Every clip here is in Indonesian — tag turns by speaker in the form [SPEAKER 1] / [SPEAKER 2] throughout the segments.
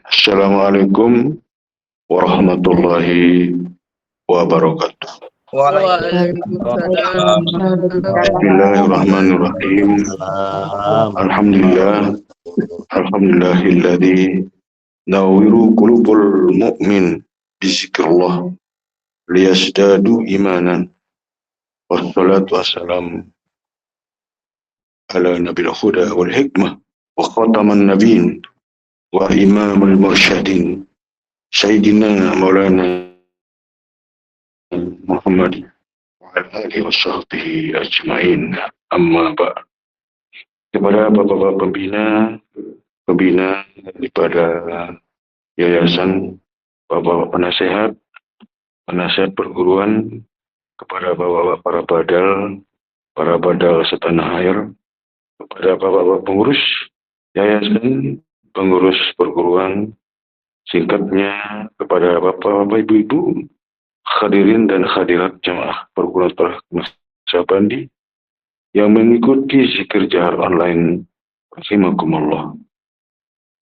[SPEAKER 1] Assalamualaikum warahmatullahi wabarakatuh.
[SPEAKER 2] Waalaikumsalam.
[SPEAKER 1] Bismillahirrahmanirrahim. Alhamdulillah, alhamdulillahilladzi nawiru qulubul mu'min bizikrillah liyazdadu imanan. Wassalatu wassalamu ala nabil huda wal hikmah wa khataman nabiyyin wa imamul mursyadin sayyidina maulana Muhammad wa ala alihi wa sahbihi ajmain. Amma ba'd. Kepada bapak-bapak pembina daripada yayasan, bapak-bapak penasihat perguruan, kepada bapak-bapak para badal setanah air, kepada bapak-bapak pengurus yayasan, pengurus perguruan, singkatnya kepada bapak-bapak ibu-ibu, hadirin dan hadirat jamaah perguruan Sabandi yang mengikuti zikir jahar online. Rahimakumullah.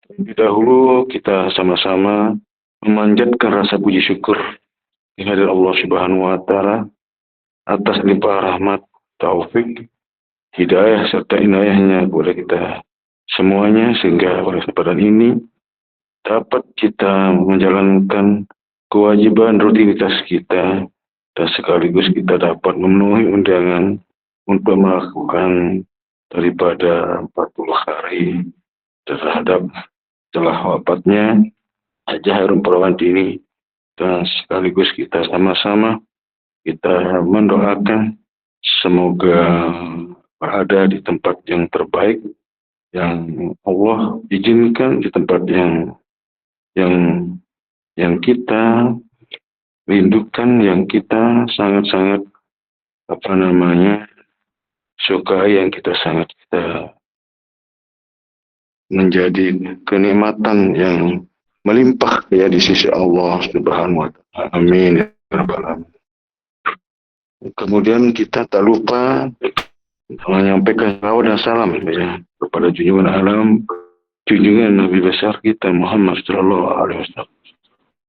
[SPEAKER 1] Terlebih dahulu kita sama-sama memanjatkan rasa puji syukur kehadirat Allah Subhanahu wa taala atas limpah rahmat, taufik, hidayah serta inayahnya kepada kita semuanya, sehingga pada kesempatan ini dapat kita menjalankan kewajiban rutinitas kita dan sekaligus kita dapat memenuhi undangan untuk melakukan daripada 40 hari terhadap setelah wafatnya Haji Hairul Purwandini, dan sekaligus kita sama-sama kita mendoakan semoga berada di tempat yang terbaik yang Allah izinkan, di tempat yang kita rindukan, yang kita sangat-sangat sukai, yang kita menjadi kenikmatan yang melimpah ya di sisi Allah Subhanahu wa taala. Amin ya rabbal alamin. Kemudian kita tak lupa menyampaikan salawat dan salam ya kepada junjungan alam, junjungan Nabi besar kita Muhammad sallallahu alaihi wasallam.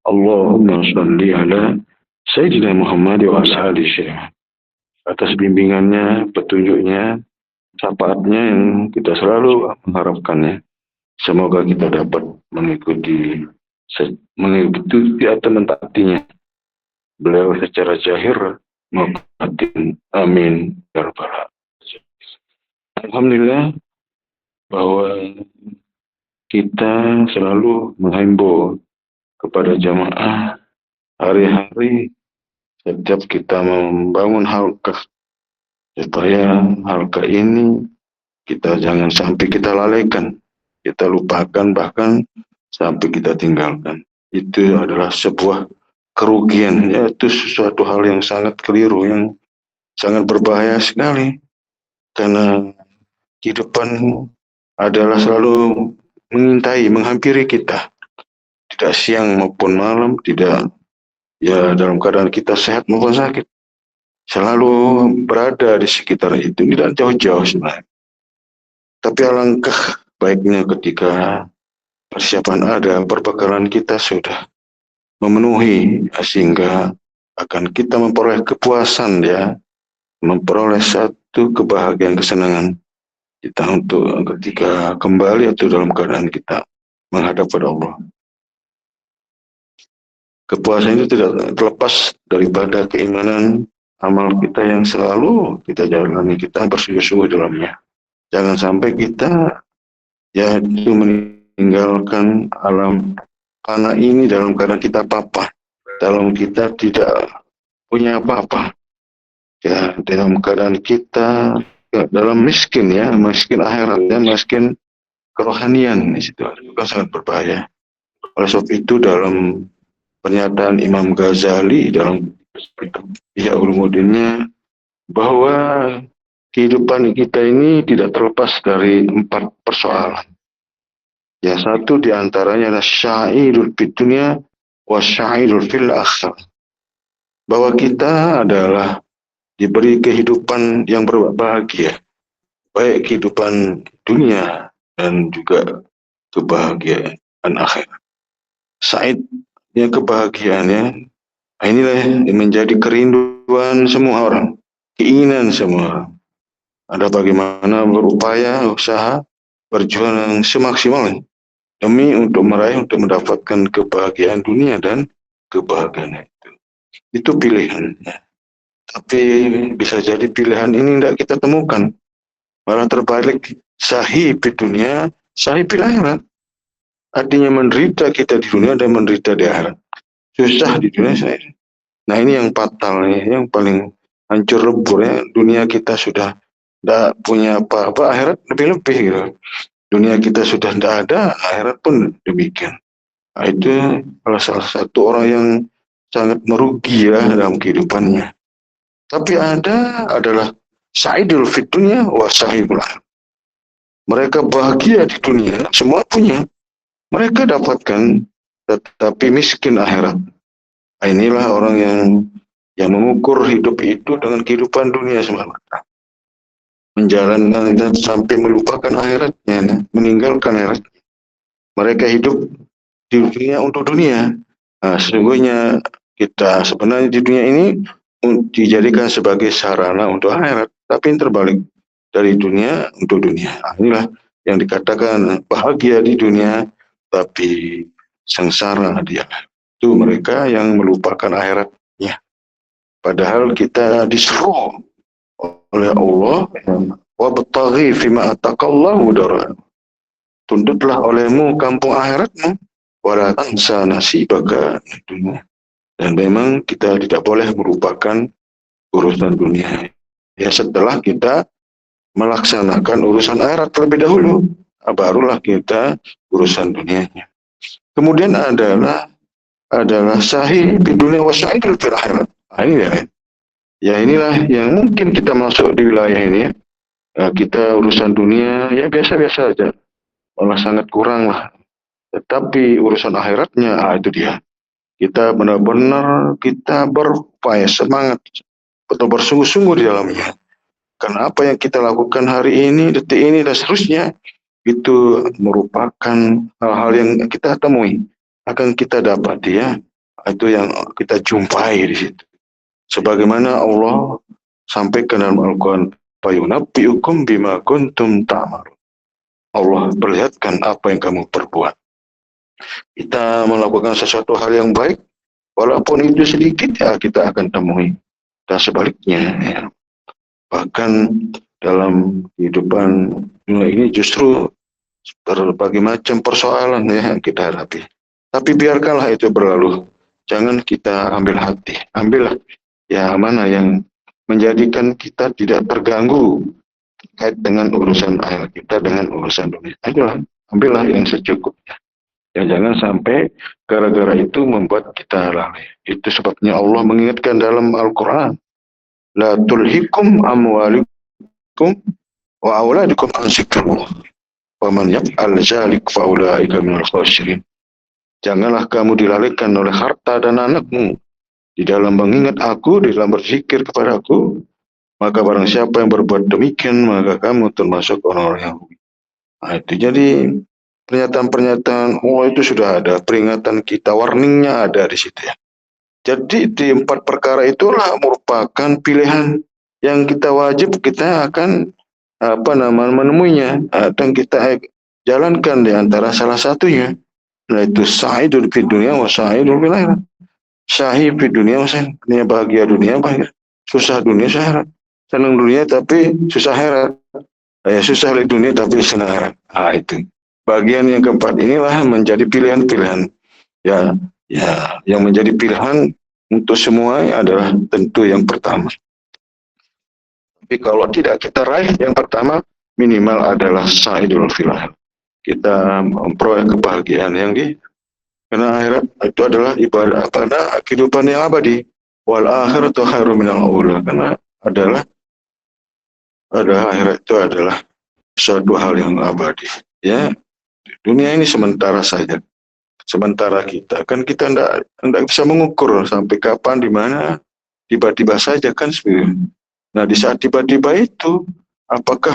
[SPEAKER 1] Allahumma shalli ala Sayyidina Muhammad wa ashabihi, atas bimbingannya, petunjuknya, syafaatnya yang kita selalu mengharapkannya. Semoga kita dapat mengikuti atau mentaatinya beliau secara zahir maupun batin. Amin ya rabbal alamin. Alhamdulillah bahwa kita selalu menghimbau kepada jamaah hari-hari setiap kita membangun halqah, supaya halqah ini kita jangan sampai kita lalaikan, kita lupakan, bahkan sampai kita tinggalkan. Itu adalah sebuah kerugian, yaitu sesuatu hal yang sangat keliru, yang sangat berbahaya sekali, karena kehidupan adalah selalu mengintai, menghampiri kita, tidak siang maupun malam, tidak ya dalam keadaan kita sehat maupun sakit, selalu berada di sekitar itu, tidak jauh-jauh sebenarnya. Tapi alangkah baiknya ketika persiapan ada, perbekalan kita sudah memenuhi, sehingga akan kita memperoleh kepuasan ya, memperoleh satu kebahagiaan, kesenangan kita untuk ketika kembali atau dalam keadaan kita menghadap pada Allah. Kepuasan itu tidak terlepas daripada keimanan amal kita yang selalu kita jalani, kita bersungguh-sungguh dalamnya. Jangan sampai kita yaitu meninggalkan alam fana ini dalam keadaan kita apa-apa, dalam kita tidak punya apa-apa ya, dalam keadaan kita dalam miskin ya, miskin akhirat ya, miskin kerohanian. Di situ juga sangat berbahaya. Oleh sebab itu dalam pernyataan Imam Ghazali dalam Ihya Ulumuddinnya, bahwa kehidupan kita ini tidak terlepas dari 4 persoalan. Ya, satu diantaranya adalah syairul fid dunya wa syairul fil akhirah. Bahwa kita adalah diberi kehidupan yang berbahagia, baik kehidupan dunia dan juga kebahagiaan akhirat. Said, yang kebahagiaannya. Nah, inilah yang menjadi kerinduan semua orang, keinginan semua orang. Ada bagaimana berupaya, usaha, berjuang yang semaksimal demi untuk meraih, untuk mendapatkan kebahagiaan dunia dan kebahagiaan itu. Itu pilihan. Tapi bisa jadi pilihan ini tidak kita temukan. Malah terbalik, sahih di dunia, sahih di akhirat. Artinya menderita kita di dunia dan menderita di akhirat. Susah di dunia saya. Nah ini yang fatal, yang paling hancur lebur ya. Dunia kita sudah tidak punya apa-apa, akhirat lebih-lebih gitu. Dunia kita sudah tidak ada, akhirat pun demikian. Nah, itu salah satu orang yang sangat merugi ya dalam kehidupannya. Tapi ada adalah sa'idul fid dunya wa sahibul akhirat. Mereka bahagia di dunia, semua punya. Mereka dapatkan, tetapi miskin akhirat. Nah, inilah orang yang mengukur hidup itu dengan kehidupan dunia semata. Menjalankan dan sampai melupakan akhiratnya, meninggalkan akhirat. Mereka hidup di dunia untuk dunia. Nah, sesungguhnya kita sebenarnya di dunia ini dijadikan sebagai sarana untuk akhirat, tapi yang terbalik, dari dunia untuk dunia. Nah, inilah yang dikatakan bahagia di dunia, tapi sengsara dia. Itu mereka yang melupakan akhiratnya. Padahal kita disuruh oleh Allah, wabtaghi fima ataqallahu daran. Tuntutlah olehmu kampung akhiratmu, wala tansa nasibaka dunia. Dan memang kita tidak boleh merupakan urusan dunia. Ya setelah kita melaksanakan urusan akhirat terlebih dahulu, barulah kita urusan dunianya. Kemudian adalah sahih di dunia wa sa'idul fil akhirat. Nah, ini ya inilah yang mungkin kita masuk di wilayah ini ya. Kita urusan dunia ya biasa-biasa aja, malah sangat kurang lah. Tetapi urusan akhiratnya, itu dia. Kita benar-benar kita berupaya semangat, betul bersungguh-sungguh di dalamnya. Karena apa yang kita lakukan hari ini, detik ini dan seterusnya itu merupakan hal-hal yang kita temui, akan kita dapat ya. Itu yang kita jumpai di situ. Sebagaimana Allah sampaikan dalam Al-Quran, fayunabbi'ukum bima kuntum ta'malun. Allah perlihatkan apa yang kamu perbuat. Kita melakukan sesuatu hal yang baik, walaupun itu sedikit ya kita akan temui. Dan sebaliknya ya. Bahkan dalam kehidupan dunia ini justru berbagai macam persoalan ya yang kita hadapi. Tapi biarkanlah itu berlalu. Jangan kita ambil hati. Ambillah ya mana yang menjadikan kita tidak terganggu terkait dengan urusan akhirat kita dengan urusan dunia. Ambillah yang secukupnya. Ya jangan sampai gara-gara itu membuat kita lalai. Itu sebabnya Allah mengingatkan dalam Al-Quran, la tulhikum amwalikum wa auladukum an zikrillah. Wa man yaf'al dzalik fa ulaika minal khasirin. Janganlah kamu dilalaikan oleh harta dan anakmu di dalam mengingat aku, di dalam berzikir kepada aku. Maka barang siapa yang berbuat demikian, maka kamu termasuk orang-orang yang rugi. Nah, itu jadi pernyataan-pernyataan itu sudah ada, peringatan kita, warningnya ada di situ ya. Jadi di 4 perkara itulah merupakan pilihan yang kita wajib kita akan menemuinya dan kita jalankan di antara salah satunya. Nah itu sa'idul fid dunia wa sa'idul fil akhirat. Sahih fid dunia maksudnya bahagia dunia, bahagia. Susah dunia, susah akhirat. Senang dunia tapi susah akhirat. Ya susah di dunia tapi senang akhirat. Itu. Bagian yang keempat inilah menjadi pilihan-pilihan. Ya, yang menjadi pilihan untuk semua adalah tentu yang pertama. Tapi kalau tidak kita raih yang pertama, minimal adalah sa'idul fil akhirat. Kita memperoleh kebahagiaan yang karena akhirat itu adalah ibadah pada kehidupan yang abadi. Wal akhiratu khairu minal ula. Karena adalah akhirat itu adalah suatu hal yang abadi. Ya, dunia ini sementara saja. Sementara kita kan kita tidak bisa mengukur sampai kapan, di mana, tiba-tiba saja kan sebenarnya. Nah di saat tiba-tiba itu, apakah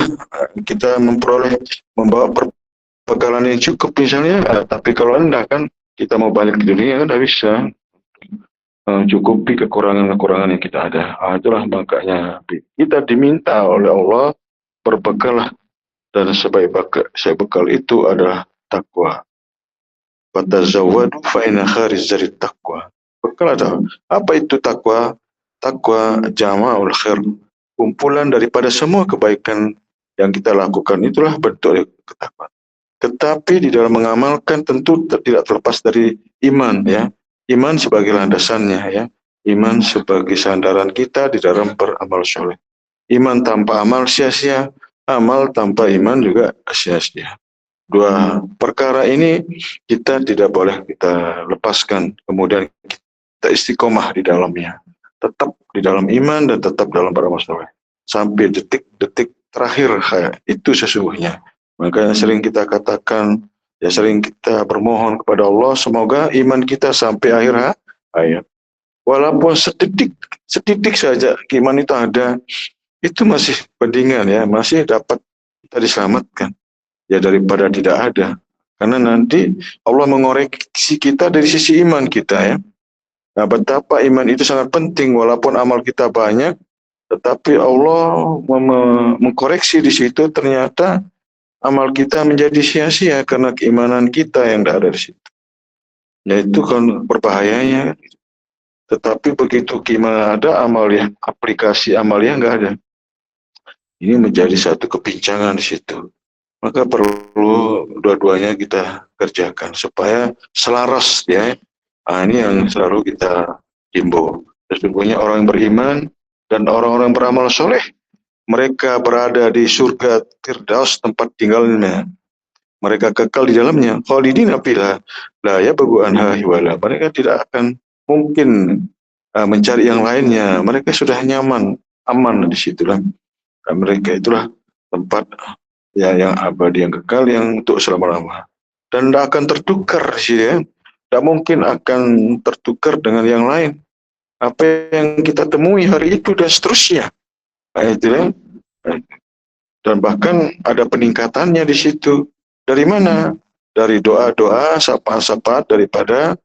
[SPEAKER 1] kita membawa perbekalan yang cukup misalnya? Tapi kalau enggak kan Kita mau balik ke dunia kan tidak bisa cukupi kekurangan-kekurangan yang kita ada. Itulah makanya kita diminta oleh Allah berbekal, dan sebaik bekal itu adalah takwa. Fatazawwadu fa inna khairaz zadi taqwa. Bekal ada. Apa itu takwa? Takwa jama'ul khair. Kumpulan daripada semua kebaikan yang kita lakukan, itulah bentuk ketakwaan. Tetapi di dalam mengamalkan tentu tidak terlepas dari iman, ya. Iman sebagai landasannya, ya. Iman sebagai sandaran kita di dalam beramal soleh. Iman tanpa amal sia-sia, amal tanpa iman juga sia-sia. Dua perkara ini kita tidak boleh kita lepaskan, kemudian kita istiqomah di dalamnya. Tetap di dalam iman dan tetap dalam beramal soleh. Sampai detik-detik terakhir itu sesungguhnya. Makanya sering kita katakan, ya sering kita bermohon kepada Allah, semoga iman kita sampai akhir hayat. Walaupun setitik saja iman itu ada, itu masih pendingan, ya, masih dapat kita diselamatkan, ya, daripada tidak ada. Karena nanti Allah mengoreksi kita dari sisi iman kita, ya. Nah, betapa iman itu sangat penting, walaupun amal kita banyak, tetapi Allah mengkoreksi di situ, ternyata amal kita menjadi sia-sia karena keimanan kita yang tidak ada di situ. Ya itu kan berbahayanya. Tetapi begitu keimanan ada, amal yang aplikasi amalnya nggak ada. Ini menjadi satu kebincangan di situ. Maka perlu dua-duanya kita kerjakan supaya selaras, ya. Nah, ini yang selalu kita himbau. Sesungguhnya orang yang beriman dan orang-orang beramal soleh, mereka berada di surga Firdaus tempat tinggalnya. Mereka kekal di dalamnya. Khalidina fiha la yabghu anha hiwala. Mereka tidak akan mungkin mencari yang lainnya. Mereka sudah nyaman, aman di situlah. Dan mereka itulah tempat, ya, yang abadi, yang kekal, yang untuk selama-lamanya. Dan tidak akan tertukar sih, ya. Tidak mungkin akan tertukar dengan yang lain. Apa yang kita temui hari itu dan seterusnya. Nah, itu, ya. Dan bahkan ada peningkatannya di situ. Dari mana? Dari doa-doa, sapaan-sapaan daripada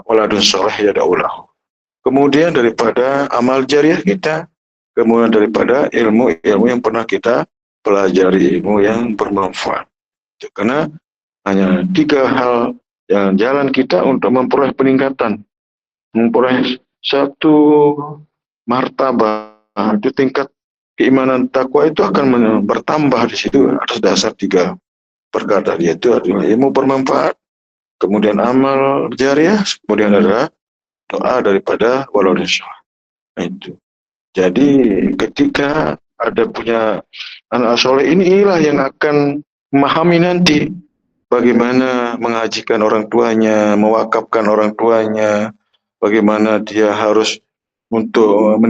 [SPEAKER 1] waladun soleh yada'ulah. Kemudian daripada amal jariah kita. Kemudian daripada ilmu-ilmu yang pernah kita pelajari, ilmu yang bermanfaat. Karena hanya 3 hal yang jalan kita untuk memperoleh peningkatan. Memperoleh satu martabah di tingkat keimanan takwa itu akan bertambah di situ atas dasar 3 perkara, yaitu adalah ilmu bermanfaat, kemudian amal jariah, kemudian adalah doa daripada waladun soleh. Itu. Jadi ketika ada punya anak soleh, inilah yang akan memahami nanti bagaimana mengajikan orang tuanya, mewakafkan orang tuanya, bagaimana dia harus untuk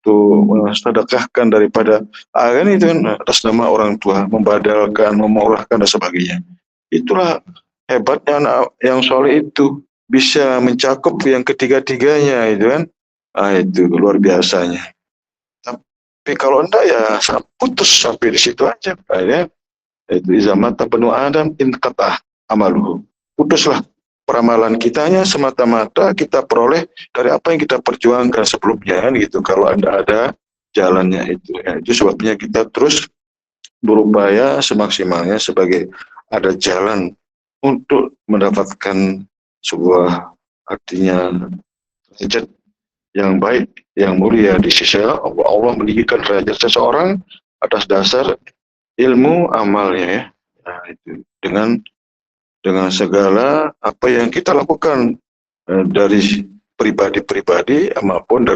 [SPEAKER 1] untuk sedekahkan daripada kan itu kan atas nama orang tua, membadalkan, memurahkan dan sebagainya. Itulah hebatnya anak yang soleh itu, bisa mencakup yang ketiga-tiganya itu kan. Itu luar biasanya. Tapi kalau enggak, ya putus sampai di situ aja. Ya, itu zaman penuh Adam inqata'ah amaluhu. Putuslah peramalan kitanya, semata-mata kita peroleh dari apa yang kita perjuangkan sebelumnya, kan gitu. Kalau ada jalannya itu, ya. Itu sebabnya kita terus berupaya semaksimalnya sebagai ada jalan untuk mendapatkan sebuah, artinya, derajat yang baik, yang mulia di sisi Allah. Allah meninggikan derajat seseorang atas dasar ilmu amalnya, ya. Nah, itu dengan segala apa yang kita lakukan dari pribadi-pribadi maupun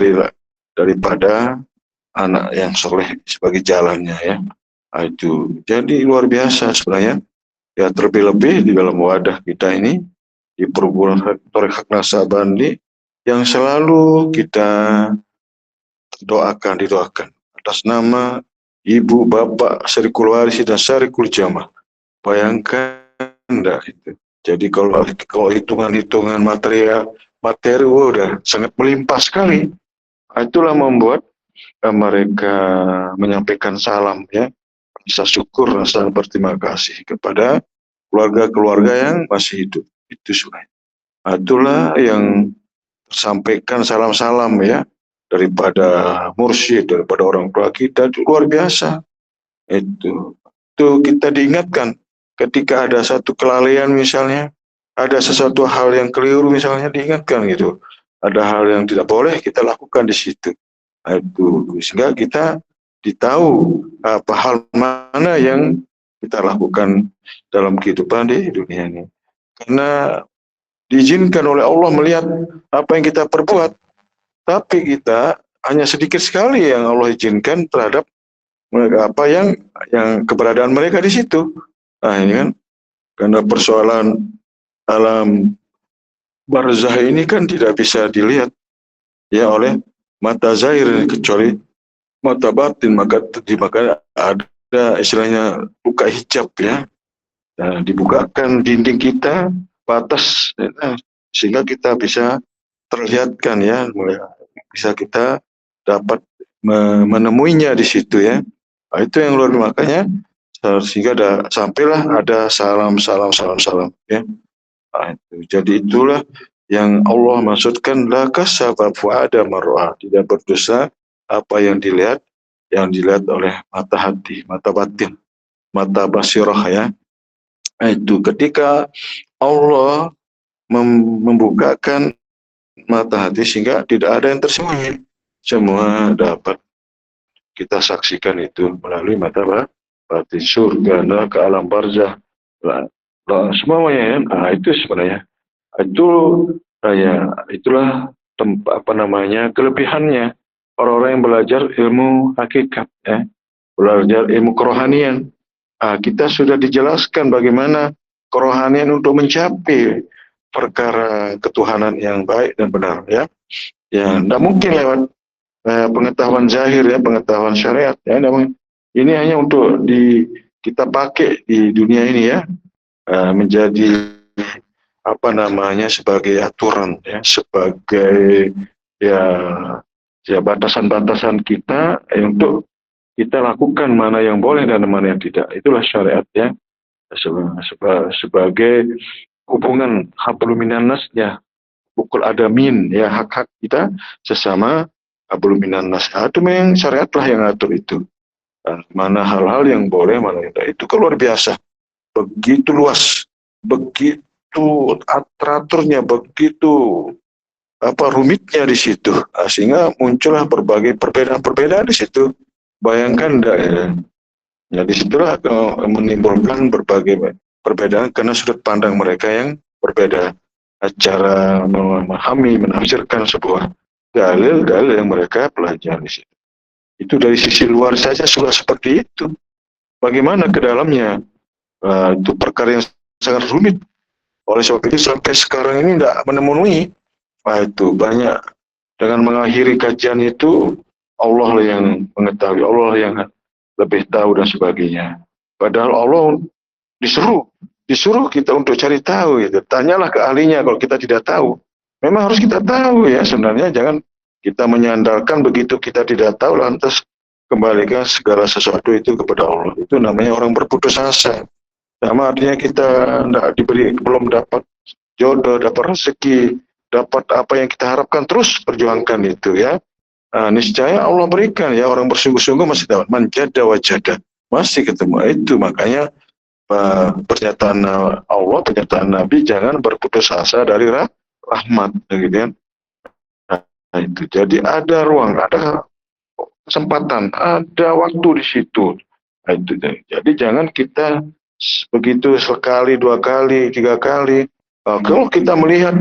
[SPEAKER 1] daripada anak yang soleh sebagai jalannya, ya. Nah, itu jadi luar biasa sebenarnya, ya. Terlebih-lebih di dalam wadah kita ini di perguruan Thariqat Naksabandi yang selalu kita didoakan atas nama ibu, bapak, Syarikul Warisi dan Syarikul Jamaah. Bayangkan enggak itu. Jadi kalau hitungan-hitungan materi udah sangat melimpah sekali. Itulah membuat mereka menyampaikan salam, ya, rasa syukur, rasa berterima kasih kepada keluarga-keluarga yang masih hidup. Itu sebenarnya. Nah, itulah yang sampaikan salam-salam ya daripada mursyid, daripada orang tua kita itu luar biasa. Itu kita diingatkan ketika ada satu kelalaian misalnya, ada sesuatu hal yang keliru misalnya diingatkan gitu. Ada hal yang tidak boleh kita lakukan di situ. Nah, itu sehingga kita ditahu apa hal mana yang kita lakukan dalam kehidupan di dunia ini. Karena diizinkan oleh Allah melihat apa yang kita perbuat, tapi kita hanya sedikit sekali yang Allah izinkan terhadap mereka apa yang keberadaan mereka di situ. Nah ini kan karena persoalan alam barzah ini kan tidak bisa dilihat ya oleh mata zahir kecuali mata batin, maka ada istilahnya buka hijab ya. Nah, dibukakan dinding kita batas ya, sehingga kita bisa terlihatkan ya, bisa kita dapat menemuinya di situ ya. Nah, itu yang luar makanya sehingga sampailah ada salam ya. Nah, jadi itulah yang Allah maksudkan la kasaba fuada mar'a, tidak berdosa apa yang dilihat oleh mata hati, mata batin, mata basirah ya. Nah, itu ketika Allah membukakan mata hati sehingga tidak ada yang tersembunyi, semua dapat kita saksikan itu melalui mata batin, surga, neraka, alam barzah, semuanya ya. Nah, itu sebenarnya itu ya itulah apa namanya kelebihannya orang-orang yang belajar ilmu hakikat ya, belajar ilmu kerohanian. Nah, kita sudah dijelaskan bagaimana kerohanian untuk mencapai perkara ketuhanan yang baik dan benar ya. Ya, tidak mungkin lewat pengetahuan zahir ya, pengetahuan syariat ya. Ini hanya untuk kita pakai di dunia ini ya, menjadi apa namanya sebagai aturan ya, sebagai ya batasan-batasan kita untuk kita lakukan mana yang boleh dan mana yang tidak. Itulah syariat ya, sebagai hubungan hablum minan nas ya, pukul adamin ya, hak-hak kita sesama hablum minan nas. Itu memang syariat lah yang atur itu. Mana hal-hal yang boleh, mana yang tidak. Itu kan luar biasa. Begitu luas, begitu teraturnya, begitu apa rumitnya di situ, sehingga muncullah berbagai perbedaan-perbedaan di situ. Bayangkan enggak ya? Ya disitulah menimbulkan berbagai perbedaan karena sudut pandang mereka yang berbeda, cara memahami, menafsirkan sebuah dalil-dalil yang mereka pelajari di situ. Itu dari sisi luar saja sudah seperti itu. Bagaimana ke dalamnya? Itu perkara yang sangat rumit. Oleh sebab itu sampai sekarang ini tidak menemui. Itu banyak. Dengan mengakhiri kajian itu Allah yang mengetahui, Allah yang lebih tahu dan sebagainya. Padahal Allah disuruh kita untuk cari tahu gitu. Tanyalah ke ahlinya kalau kita tidak tahu. Memang harus kita tahu ya sebenarnya, jangan kita menyandarkan begitu kita tidak tahu lantas kembalikan segala sesuatu itu kepada Allah. Itu namanya orang berputus asa. Sama artinya kita belum dapat jodoh, dapat rezeki, dapat apa yang kita harapkan, terus perjuangkan itu ya. Niscaya Allah berikan ya, orang bersungguh-sungguh masih dapat manjada wajada, masih ketemu. Itu makanya pernyataan Allah, pernyataan Nabi, jangan berputus asa dari rahmat gitu kan. Nah, itu jadi ada ruang, ada kesempatan, ada waktu di situ. Nah, itu jadi jangan kita begitu sekali, dua kali, tiga kali. Kalau kita melihat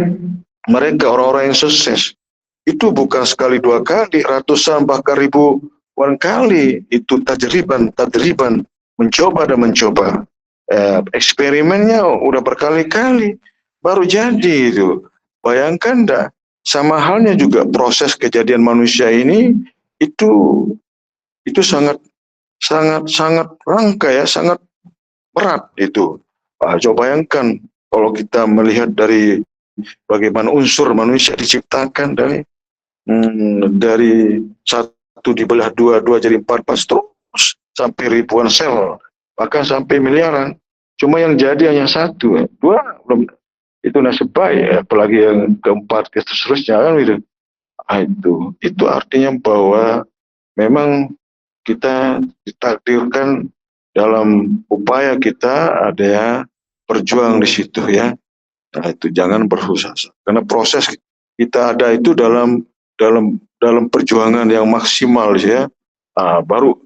[SPEAKER 1] mereka orang-orang yang sukses, itu bukan sekali dua kali, ratusan bahkan ribuan kali. Itu tadriban, mencoba dan mencoba. Eksperimennya udah berkali-kali baru jadi itu. Bayangkan enggak? Sama halnya juga proses kejadian manusia ini itu sangat langka ya, sangat berat itu. Coba bayangkan kalau kita melihat dari bagaimana unsur manusia diciptakan dari satu dibelah dua jadi empat terus sampai ribuan sel, bahkan sampai miliaran. Cuma yang jadi hanya satu, dua belum itu nasib baik, apalagi yang keempat seterusnya kan gitu. Itu artinya bahwa memang kita ditakdirkan dalam upaya kita ada ya berjuang di situ ya. Nah, itu jangan bersusah. Karena proses kita ada itu dalam perjuangan yang maksimal ya. Baru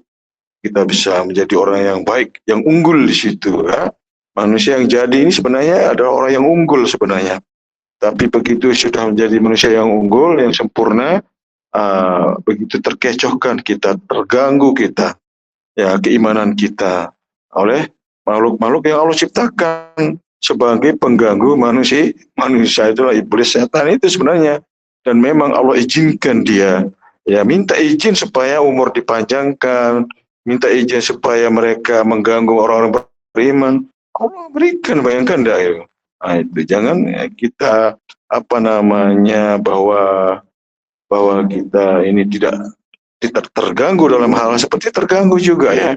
[SPEAKER 1] kita bisa menjadi orang yang baik, yang unggul di situ ya. Manusia yang jadi ini sebenarnya adalah orang yang unggul sebenarnya. Tapi begitu sudah menjadi manusia yang unggul, yang sempurna, begitu terkecohkan kita, terganggu kita, ya keimanan kita oleh makhluk-makhluk yang Allah ciptakan sebagai pengganggu manusia. Manusia itulah iblis, setan itu sebenarnya. Dan memang Allah izinkan dia, ya minta izin supaya umur dipanjangkan, minta izin supaya mereka mengganggu orang-orang beriman. Allah berikan, bayangkan enggak ya? Itu jangan kita apa namanya bahwa kita ini tidak terganggu dalam hal seperti terganggu juga ya.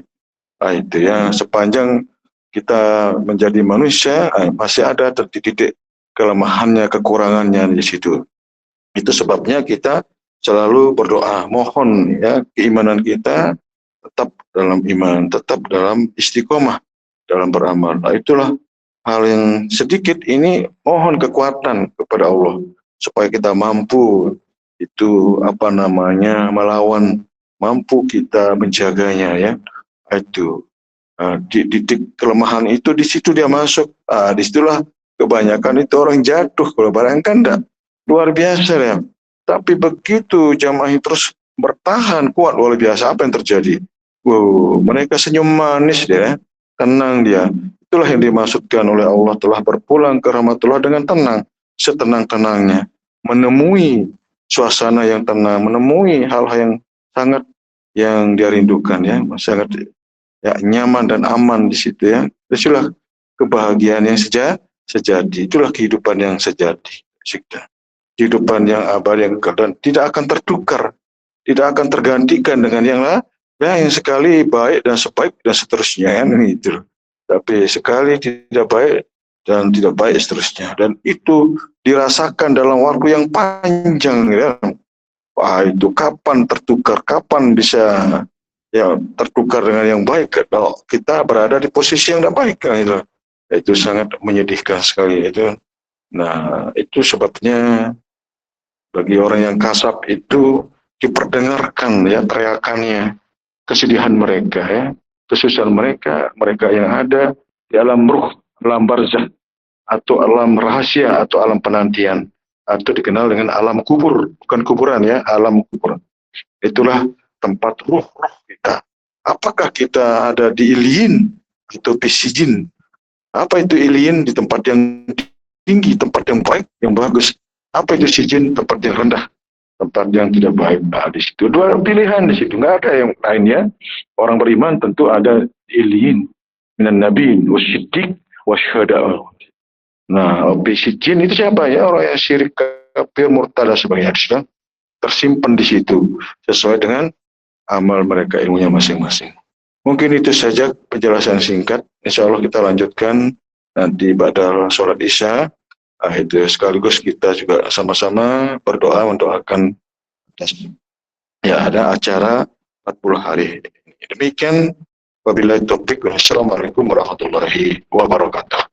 [SPEAKER 1] Itu ya sepanjang kita menjadi manusia masih ada titik kelemahannya, kekurangannya di situ. Itu sebabnya kita selalu berdoa, mohon ya keimanan kita tetap dalam iman, tetap dalam istiqomah dalam beramal. Itulah hal yang sedikit ini mohon kekuatan kepada Allah supaya kita mampu itu apa namanya melawan, mampu kita menjaganya ya. Itu di titik kelemahan itu di situ dia masuk. Disitulah kebanyakan itu orang jatuh. Kalau bayangkan enggak luar biasa ya. Tapi begitu jamaah terus bertahan kuat luar biasa, apa yang terjadi? Wow, mereka senyum manis dia, tenang dia. Itulah yang dimaksudkan oleh Allah, telah berpulang ke rahmatullah dengan tenang, setenang-tenangnya, menemui suasana yang tenang, menemui hal-hal yang sangat yang dia rindukan ya, sangat ya nyaman dan aman di situ ya. Itulah kebahagiaan yang sejati, itulah kehidupan yang sejati. Kehidupan yang abadi yang kekal dan tidak akan tertukar, tidak akan tergantikan dengan yang lain. Ya, yang sekali baik dan sebaik dan seterusnya kan itu. Tapi sekali tidak baik dan tidak baik seterusnya. Dan itu dirasakan dalam waktu yang panjang ya. Wah, itu kapan tertukar, kapan bisa ya tertukar dengan yang baik kalau kita berada di posisi yang tidak baik kan itu sangat menyedihkan sekali itu. Nah, itu sebabnya bagi orang yang kasab itu diperdengarkan ya teriakannya, kesedihan mereka ya, kesusahan mereka, mereka yang ada di alam ruh, alam barzah atau alam rahasia atau alam penantian atau dikenal dengan alam kubur, bukan kuburan ya, alam kubur. Itulah tempat ruh-ruh kita. Apakah kita ada di iliin atau pisijin? Apa itu iliin? Di tempat yang tinggi, tempat yang baik, yang bagus. Apa itu sijin? Tempat yang rendah, tempat yang tidak baik. Nah, di situ dua pilihan di situ, nggak ada yang lainnya. Orang beriman tentu ada iliin, minan nabiin, wasiddiq, wasyhada. Nah, pisijin itu siapa ya? Orang yang syirik, kafir, murtad dan sebagainya sudah tersimpan di situ sesuai dengan amal mereka, ilmunya masing-masing. Mungkin itu saja penjelasan singkat. Insya Allah kita lanjutkan nanti pada sholat isya. Itu sekaligus kita juga sama-sama berdoa mendoakan ya ada acara 40 hari. Demikian wabillahi taufik. Wassalamualaikum warahmatullahi wabarakatuh.